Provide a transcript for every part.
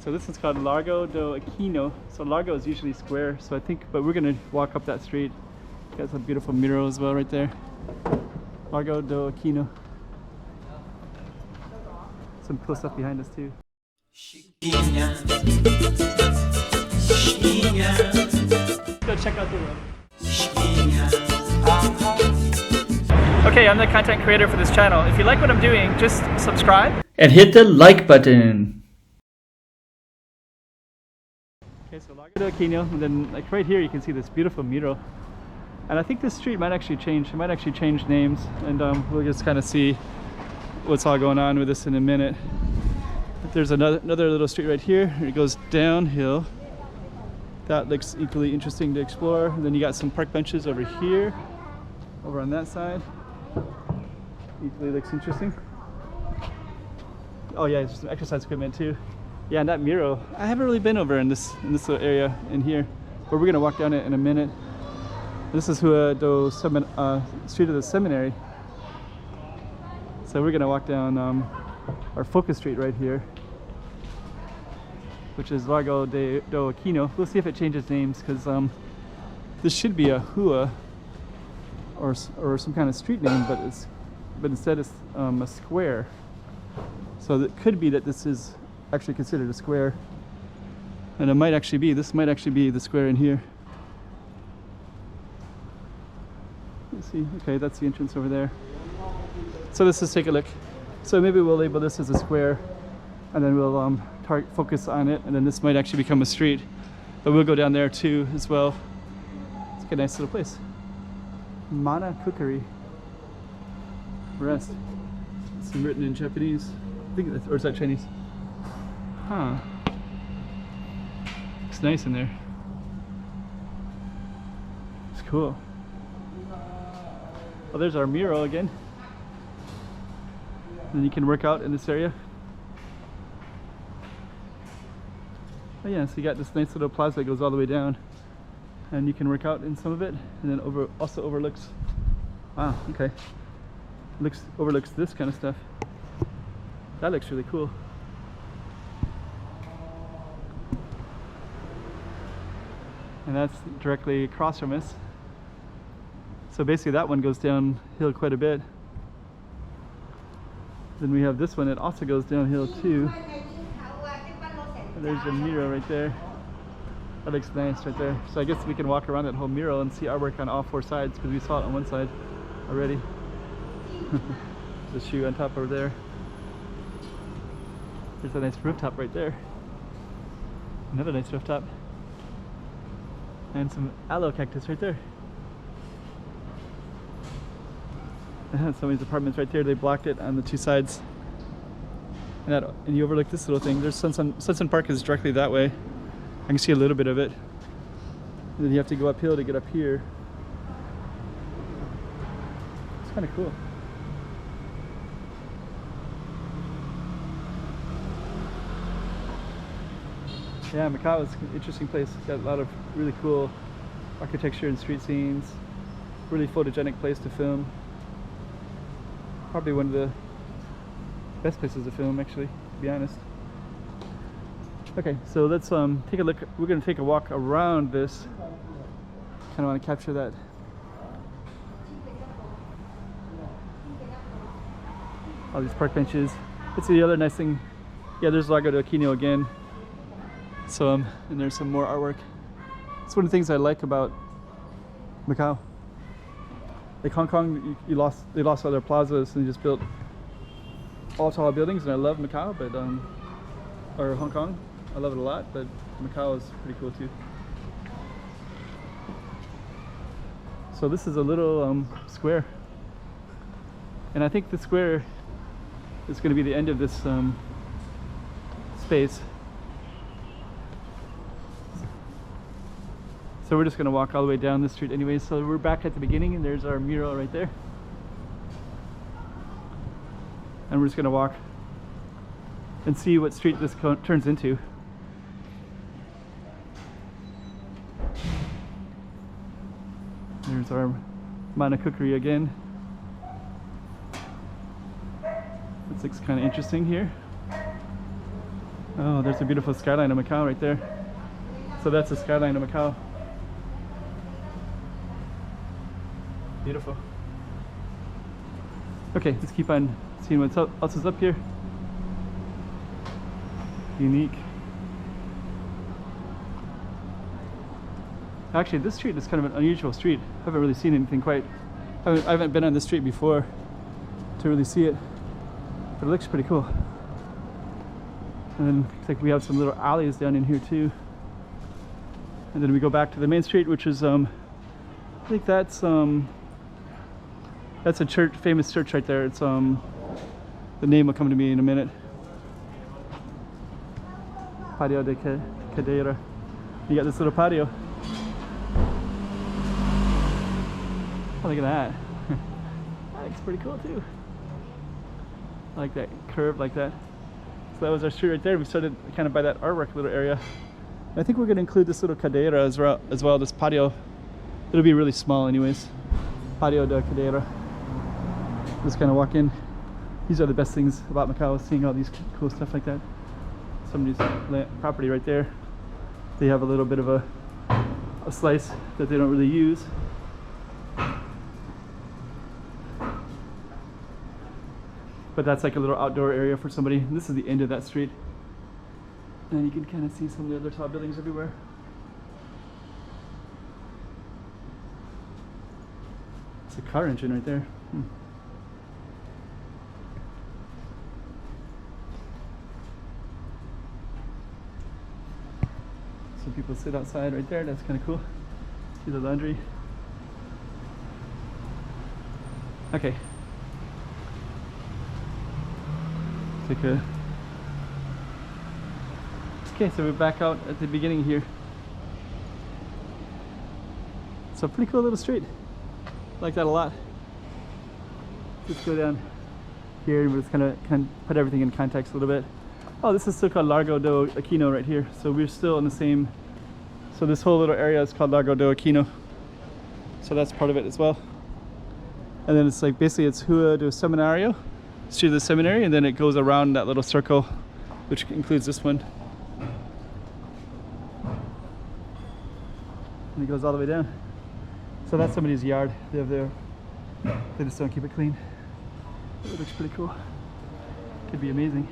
So this is called Largo do Aquino. So Largo is usually square, so I think, but we're gonna walk up that street. Got some beautiful mural as well right there. Largo do Aquino. Some cool stuff behind us too. Go check out the road. Okay, I'm the content creator for this channel. If you like what I'm doing, just subscribe and hit the like button. Okay, so Largo do Aquino, and then like right here you can see this beautiful mural. And I think this street might actually change. It might actually change names, and we'll just kind of see what's all going on with this in a minute. But there's another little street right here. It goes downhill. That looks equally interesting to explore. And then you got some park benches over here, over on that side. Equally looks interesting. Oh yeah, there's some exercise equipment too. Yeah, and that mural, I haven't really been over in this little area in here, but we're gonna walk down it in a minute. This is street of the seminary. So we're gonna walk down our focus street right here, which is Largo do Aquino. We'll see if it changes names, because this should be a Hua or some kind of street name, but instead it's a square. So it could be that this is actually considered a square, and it might actually be. This might actually be the square in here. Let's see. Okay, that's the entrance over there. So let's just take a look. So maybe we'll label this as a square, and then we'll focus on it, and then this might actually become a street. But we'll go down there too as well. It's a nice little place. Mana Cookery. Rest. It's written in Japanese. I think that's, or is that Chinese? Huh. It's nice in there. It's cool. Well, there's our mural again. And you can work out in this area. Oh yeah, so you got this nice little plaza that goes all the way down, and you can work out in some of it, and then also overlooks. Wow, okay. Overlooks this kind of stuff. That looks really cool. And that's directly across from us. So basically that one goes downhill quite a bit. Then we have this one, it also goes downhill too. And there's a mural right there. That looks nice right there. So I guess we can walk around that whole mural and see artwork on all four sides, because we saw it on one side already. There's a shoe on top over there. There's a nice rooftop right there. Another nice rooftop. And some aloe cactus right there. Some of these apartments right there, they blocked it on the two sides. And you overlook this little thing. There's Sunsun Park is directly that way. I can see a little bit of it. And then you have to go uphill to get up here. It's kind of cool. Yeah, Macau is an interesting place. It's got a lot of really cool architecture and street scenes. Really photogenic place to film. Probably one of the best places to film, actually, to be honest. Okay, so let's take a look. We're going to take a walk around this. Kind of want to capture that. All these park benches. Let's see the other nice thing. Yeah, there's Largo do Aquino again. So and there's some more artwork. It's one of the things I like about Macau. Like Hong Kong, they lost all their plazas and they just built all tall buildings, and I love Macau, but or Hong Kong, I love it a lot, but Macau is pretty cool too. So this is a little square, and I think the square is going to be the end of this space. So we're just going to walk all the way down the street anyway. So we're back at the beginning, and there's our mural right there. And we're just going to walk and see what street this turns into. There's our Mana Cookery again. This looks kind of interesting here. Oh, there's a beautiful skyline of Macau right there. So that's the skyline of Macau. Beautiful. Okay, let's keep on seeing what else is up here. Unique. Actually, this street is kind of an unusual street. I haven't really seen anything quite. I haven't been on this street before to really see it, but it looks pretty cool. And then looks like we have some little alleys down in here too. And then we go back to the main street, which is I think that's a church, famous church right there. It's the name will come to me in a minute. Patio de Cadeira. You got this little patio. Oh, look at that. That looks pretty cool too. I like that curve like that. So that was our street right there. We started kind of by that artwork little area. And I think we're going to include this little cadeira as well, this patio. It'll be really small anyways. Patio de Cadeira. Just kind of walk in. These are the best things about Macau, seeing all these cool stuff like that. Somebody's property right there. They have a little bit of a slice that they don't really use. But that's like a little outdoor area for somebody. And this is the end of that street. And you can kind of see some of the other tall buildings everywhere. It's a car engine right there. Some people sit outside right there. That's kind of cool. See the laundry. Okay. Okay, so we're back out at the beginning here. It's a pretty cool little street. I like that a lot. Let's go down here and just kind of put everything in context a little bit. Oh, this is still called Largo do Aquino right here. So we're still in the same, so this whole little area is called Largo do Aquino. So that's part of it as well. And then it's like basically it's Rua do Seminario. Street of the Seminary, and then it goes around that little circle, which includes this one. And it goes all the way down. So that's somebody's yard. They have their, they just don't keep it clean. It looks pretty cool. Could be amazing.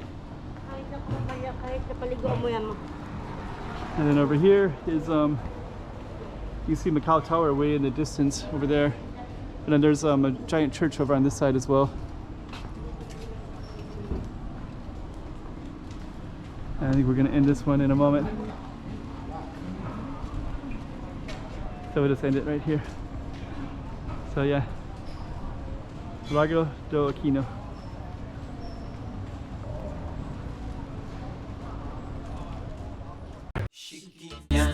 And then over here is you can see Macau Tower way in the distance over there. And then there's a giant church over on this side as well. I think we're going to end this one in a moment. So we'll just end it right here. So yeah, Largo do Aquino. Chiquinha,